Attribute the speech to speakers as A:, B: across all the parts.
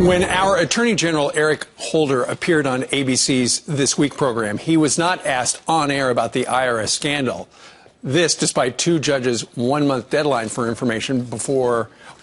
A: When our Attorney General Eric Holder appeared on ABC's This Week program, he was not asked on air about the IRS scandal. This, despite two judges' one-month deadline for information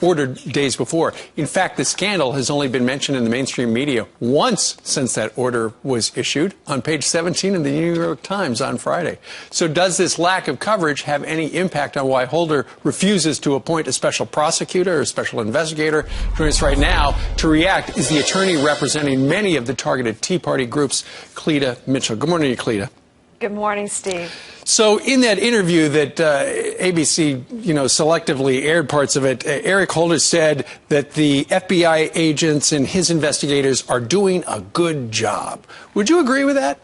A: ordered days before. In fact, the scandal has only been mentioned in the mainstream media once since that order was issued, on page 17 of the New York Times on Friday. So does this lack of coverage have any impact on why Holder refuses to appoint a special prosecutor or special investigator? Joining us right now to react is the attorney representing many of the targeted Tea Party groups, Cleta Mitchell. Good morning to you, Cleta.
B: Good morning, Steve.
A: So in that interview that ABC, selectively aired parts of it, Eric Holder said that the FBI agents and his investigators are doing a good job. Would you agree with that?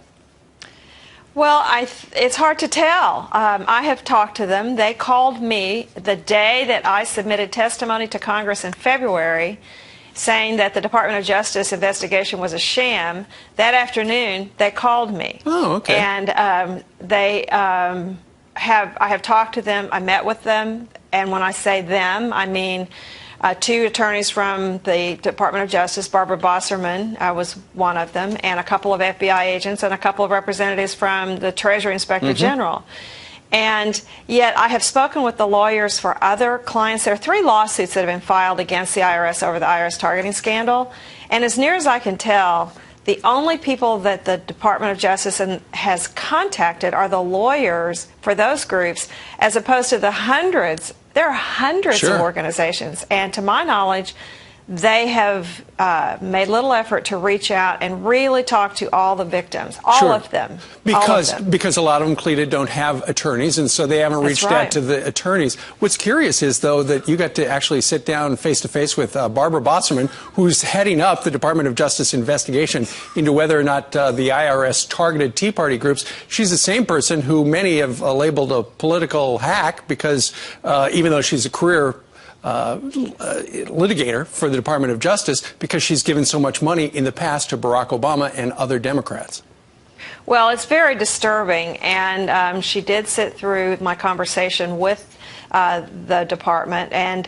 B: Well, it's hard to tell. I have talked to them. They called me the day that I submitted testimony to Congress in February, saying that the Department of Justice investigation was a sham. That afternoon, they called me.
A: Oh, okay.
B: And I have talked to them. I met with them. And when I say them, I mean two attorneys from the Department of Justice, Barbara Bosserman was one of them, and a couple of FBI agents and a couple of representatives from the Treasury Inspector General. And yet I have spoken with the lawyers for other clients. There are 3 lawsuits that have been filed against the IRS over the IRS targeting scandal. And as near as I can tell, the only people that the Department of Justice has contacted are the lawyers for those groups, as opposed to the hundreds. There are hundreds of organizations. And to my knowledge, they have made little effort to reach out and really talk to all the victims, all of them.
A: Because a lot of them, Cleta, don't have attorneys, and so they haven't reached out to the attorneys. What's curious is, though, that you got to actually sit down face-to-face with Barbara Bosserman, who's heading up the Department of Justice investigation into whether or not the IRS targeted Tea Party groups. She's the same person who many have labeled a political hack because even though she's a career litigator for the Department of Justice, because she's given so much money in the past to Barack Obama and other Democrats.
B: Well, it's very disturbing, and she did sit through my conversation with the department. And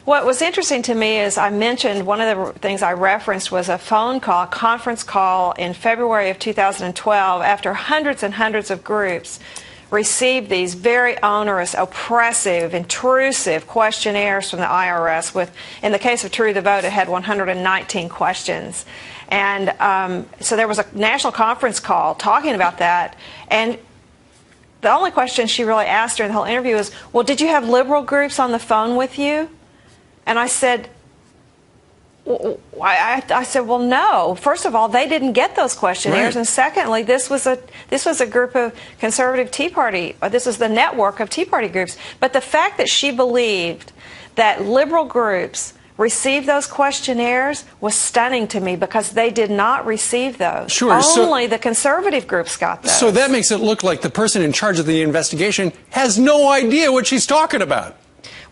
B: what was interesting to me is I mentioned one of the things I referenced was a phone call, conference call in February of 2012 after hundreds and hundreds of groups received these very onerous, oppressive, intrusive questionnaires from the IRS. In the case of True the Vote, it had 119 questions. And so there was a national conference call talking about that. And the only question she really asked during the whole interview was, well, did you have liberal groups on the phone with you? And I said, well, no. First of all, they didn't get those questionnaires, and secondly, this was a group of conservative Tea Party. This was the network of Tea Party groups. But the fact that she believed that liberal groups received those questionnaires was stunning to me, because they did not receive those. Only the conservative groups got those.
A: So that makes it look like the person in charge of the investigation has no idea what she's talking about.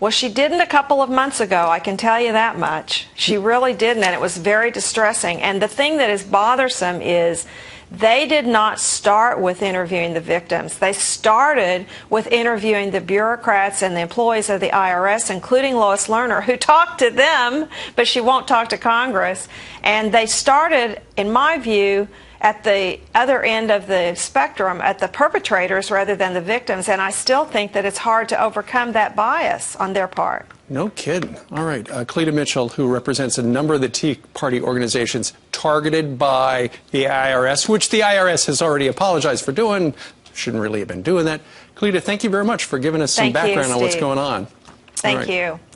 B: Well, she didn't a couple of months ago, I can tell you that much. She really didn't, and it was very distressing. And the thing that is bothersome is they did not start with interviewing the victims. They started with interviewing the bureaucrats and the employees of the IRS, including Lois Lerner, who talked to them, but she won't talk to Congress. And they started, in my view, at the other end of the spectrum, at the perpetrators rather than the victims. And I still think that it's hard to overcome that bias on their part.
A: No kidding. All right. Cleta Mitchell, who represents a number of the Tea Party organizations targeted by the IRS, which the IRS has already apologized for doing. Shouldn't really have been doing that. Cleta, thank you very much for giving us some background on what's going on.
B: Thank you.